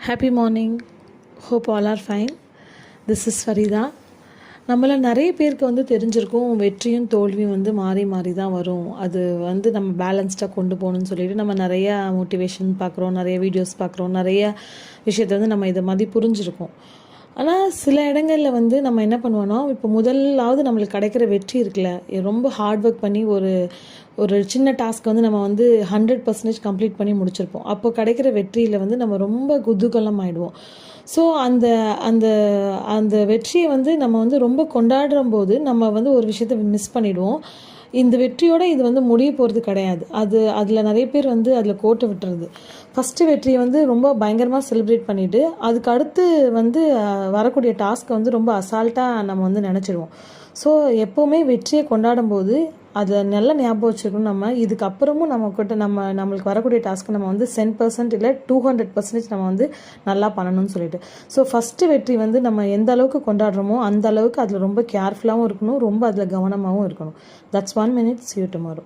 Happy morning. Hope all are fine. This is Fareeda. நம்மள நிறைய பேருக்கு தெரிஞ்சிருக்கும், வெற்றியும் தோல்வியும் மாறி மாறி தான் வரும். அது நம்ம பேலன்ஸ்டாக கொண்டு போகணும்னு சொல்லிட்டு நம்ம நிறையா மோட்டிவேஷன் பார்க்குறோம், நிறைய வீடியோஸ் பார்க்குறோம், நிறைய விஷயத்தை நம்ம இதை மாதிரி புரிஞ்சிருக்கோம். ஆனால் சில இடங்களில் நம்ம என்ன பண்ணுவோன்னா, இப்போ முதலாவது நம்மளுக்கு கிடைக்கிற வெற்றி இருக்குல்ல, ரொம்ப ஹார்ட் ஒர்க் பண்ணி ஒரு ஒரு சின்ன டாஸ்க் நம்ம 100% கம்ப்ளீட் பண்ணி முடிச்சிருப்போம். அப்போ கிடைக்கிற வெற்றியில் நம்ம ரொம்ப குதூகலம் ஆகிடுவோம். ஸோ அந்த அந்த அந்த வெற்றியை நம்ம ரொம்ப கொண்டாடுற போது நம்ம ஒரு விஷயத்தை மிஸ் பண்ணிவிடுவோம். இந்த வெற்றியோடு இது முடிய போகிறது கிடையாது. அதில் நிறைய பேர் அதில் கோட்டை விட்டுறது. ஃபஸ்ட்டு வெற்றியை ரொம்ப பயங்கரமாக செலிப்ரேட் பண்ணிவிட்டு அதுக்கு அடுத்து வரக்கூடிய டாஸ்க்கை ரொம்ப அசால்ட்டாக நம்ம நினச்சிடுவோம். ஸோ எப்போவுமே வெற்றியை கொண்டாடும் போது அதை நல்லா ஞாபகம் வச்சுருக்கணும். நம்ம இதுக்கப்புறமும் நம்மளுக்கு வரக்கூடிய டாஸ்க்கை நம்ம 10% இல்லை 200% நம்ம நல்லா பண்ணணும்னு சொல்லிட்டு. ஸோ ஃபஸ்ட்டு வெற்றி நம்ம எந்த அளவுக்கு கொண்டாடுறோமோ அந்த அளவுக்கு அதில் ரொம்ப கேர்ஃபுல்லாகவும் இருக்கணும், ரொம்ப அதில் கவனமாகவும் இருக்கணும். That's 1 minute. See you tomorrow.